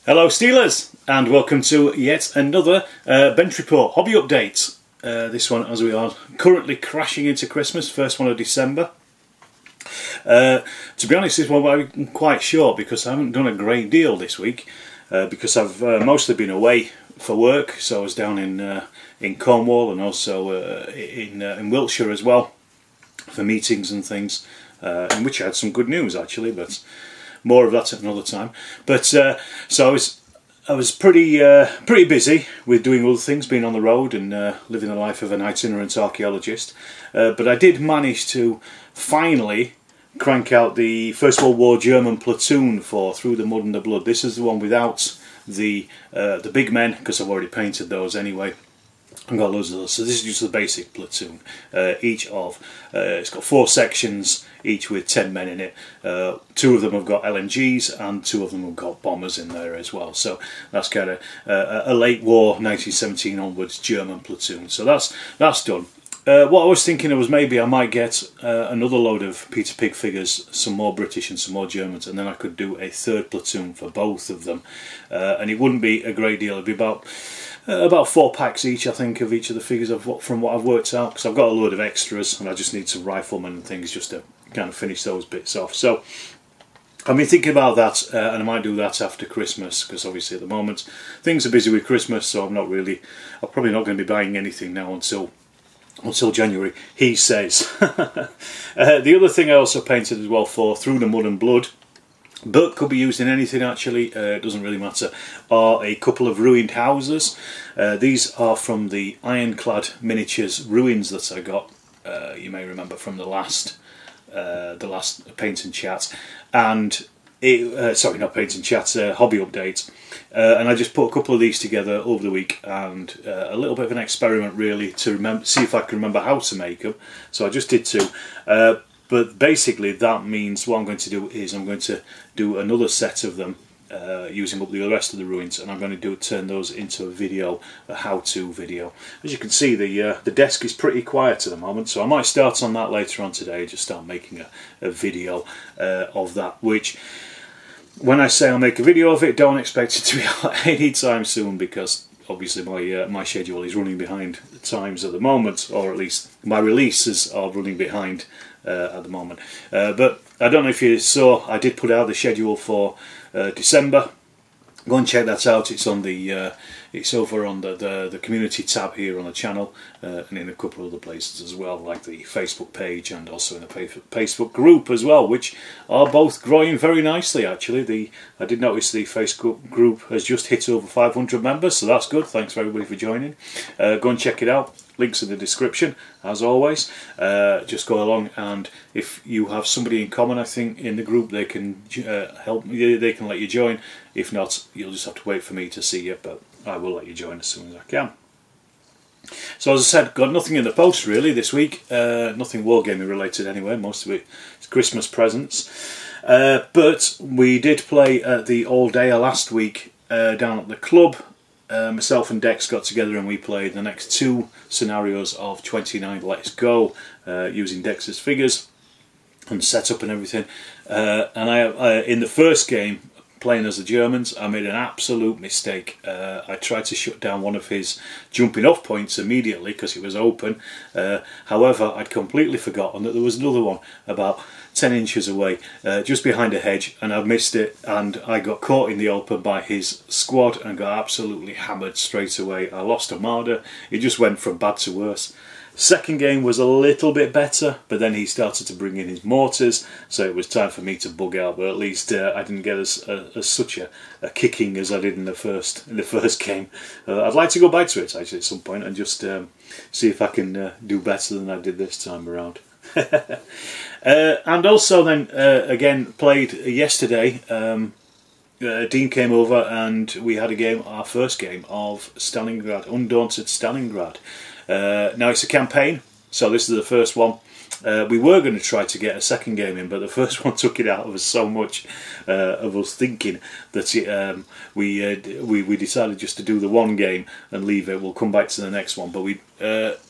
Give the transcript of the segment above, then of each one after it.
Hello Steelers, and welcome to yet another Bench Report hobby update. This one, as we are currently crashing into Christmas, first one of December. To be honest, this one I'm quite short because I haven't done a great deal this week because I've mostly been away for work. So I was down in Cornwall and also in Wiltshire as well for meetings and things, in which I had some good news actually, but more of that at another time. But so I was pretty busy with doing other things, being on the road and living the life of an itinerant archaeologist. But I did manage to finally crank out the First World War German platoon for Through the Mud and the Blood. This is the one without the big men, because I've already painted those anyway. I've got loads of those. So this is just the basic platoon. It's got 4 sections, each with 10 men in it. 2 of them have got LMGs and 2 of them have got bombers in there as well. So that's kind of a late war, 1917 onwards German platoon. So that's done. What I was thinking of was maybe I might get another load of Peter Pig figures, some more British and some more Germans, and then I could do a 3rd platoon for both of them. And it wouldn't be a great deal. It'd be about 4 packs each, I think, of each of the figures from what I've worked out, because I've got a load of extras and I just need some riflemen and things just to kind of finish those bits off. So I've been thinking about that, and I might do that after Christmas, because obviously at the moment things are busy with Christmas, so I'm probably not going to be buying anything now until January, he says. The other thing I also painted as well for Through the Mud and Blood, but could be used in anything actually, it doesn't really matter, are a couple of ruined houses. These are from the Ironclad Miniatures ruins that I got, you may remember from the last paint and chat, and sorry, not paint and chat, hobby update. And I just put a couple of these together over the week, and a little bit of an experiment really to see if I can remember how to make them. So I just did 2. But basically that means what I'm going to do is I'm going to do another set of them using up the rest of the ruins, and I'm going to turn those into a video, a how-to video. As you can see, the desk is pretty quiet at the moment, so I might start on that later on today, just start making a video of that, which, when I say I'll make a video of it, don't expect it to be out anytime soon, because obviously my schedule is running behind the times at the moment, or at least my releases are running behind at the moment. But I don't know if you saw, I did put out the schedule for December. Go and check that out. It's on it's over on the community tab here on the channel, and in a couple of other places as well, like the Facebook page and also in the Facebook group as well, which are both growing very nicely actually. I did notice the Facebook group has just hit over 500 members, so that's good. Thanks for everybody for joining. Go and check it out. Links in the description, as always. Just go along, and if you have somebody in common, I think, in the group, they can help. They can let you join. If not, you'll just have to wait for me to see you, but I will let you join as soon as I can. So as I said, got nothing in the post really this week. Nothing wargaming related anyway. Most of it is Christmas presents. But we did play at the All Day last week down at the club. Myself and Dex got together and we played the next 2 scenarios of 29 Let's Go using Dex's figures and setup and everything. And I in the first game, playing as the Germans, I made an absolute mistake. I tried to shut down one of his jumping off points immediately because it was open. However, I'd completely forgotten that there was another one about 10 inches away, just behind a hedge, and I missed it, and I got caught in the open by his squad and got absolutely hammered straight away. I lost Armada. It just went from bad to worse. Second game was a little bit better, but then he started to bring in his mortars, so it was time for me to bug out. But at least I didn't get as such a kicking as I did in the first game. I'd like to go back to it actually at some point and just see if I can do better than I did this time around. And also then again played yesterday. Dean came over and we had a game, our first game of Stalingrad, Undaunted Stalingrad. Now it's a campaign, so this is the first one. We were going to try to get a second game in, but the first one took it out of us so much of us thinking that we decided just to do the one game and leave it. We'll come back to the next one, but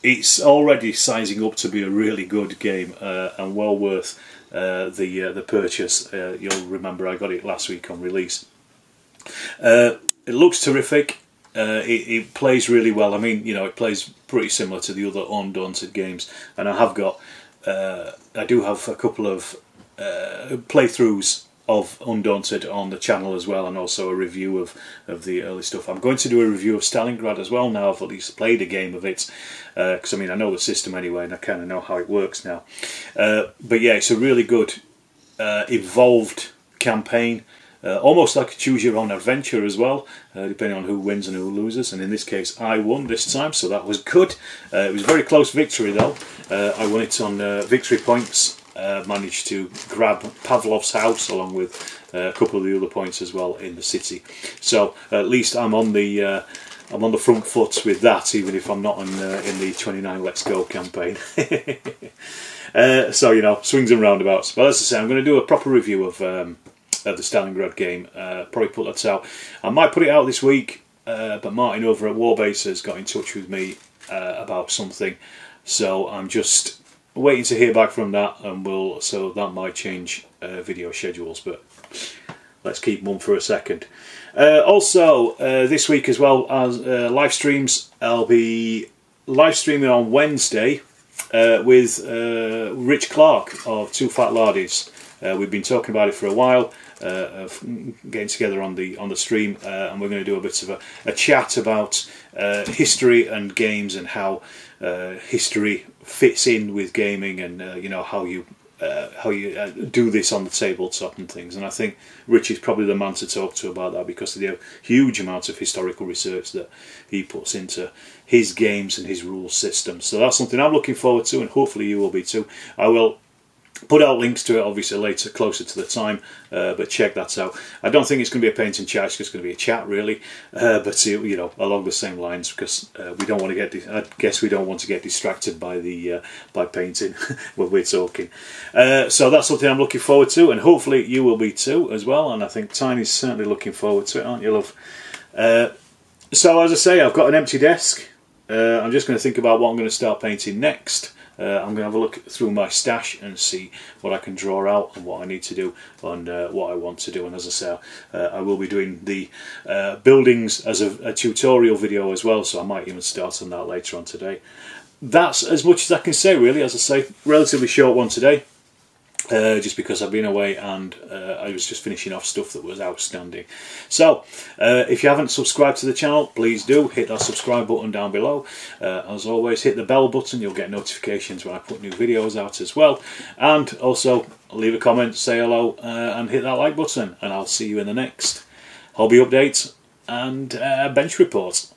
it's already sizing up to be a really good game and well worth the purchase. You'll remember I got it last week on release. It looks terrific. It plays really well. I mean, you know, it plays pretty similar to the other Undaunted games, and I do have a couple of playthroughs of Undaunted on the channel as well, and also a review of the early stuff. I'm going to do a review of Stalingrad as well now. I've at least played a game of it, because I mean, I know the system anyway, and I kind of know how it works now. But yeah, it's a really good evolved campaign. Almost like a choose your own adventure as well, depending on who wins and who loses, and in this case I won this time, so that was good. It was a very close victory though. I won it on victory points, managed to grab Pavlov's house along with a couple of the other points as well in the city, so at least I'm on the front foot with that, even if I'm not in the 29 Let's Go campaign. So, you know, swings and roundabouts. But as I say, I'm going to do a proper review of the Stalingrad game. Probably put that out. I might put it out this week, but Martin over at Warbase has got in touch with me about something, so I'm just waiting to hear back from that, and so that might change video schedules, but let's keep mum for a second. Also, this week as well as live streams, I'll be live streaming on Wednesday with Rich Clark of Two Fat Lardies. We've been talking about it for a while, of getting together on the stream, and we're going to do a bit of a chat about history and games, and how history fits in with gaming, and you know, how you do this on the tabletop and things. And I think Rich is probably the man to talk to about that, because of the huge amount of historical research that he puts into his games and his rule system. So that's something I'm looking forward to, and hopefully you will be too. I will put out links to it obviously later, closer to the time, but check that out. I don't think it's going to be a paint and chat, it's just going to be a chat really, but you know, along the same lines, because we don't want to get, I guess we don't want to get distracted by the by painting when we're talking. So that's something I'm looking forward to, and hopefully you will be too as well, and I think Tiny's certainly looking forward to it, aren't you, love? So as I say, I've got an empty desk. I'm just going to think about what I'm going to start painting next. I'm going to have a look through my stash and see what I can draw out and what I need to do, and what I want to do. And as I say, I will be doing the buildings as a tutorial video as well, so I might even start on that later on today. That's as much as I can say really. As I say, relatively short one today, just because I've been away, and I was just finishing off stuff that was outstanding. So if you haven't subscribed to the channel, please do hit that subscribe button down below. As always, hit the bell button, you'll get notifications when I put new videos out as well, and also leave a comment, say hello, and hit that like button, and I'll see you in the next hobby update and bench report.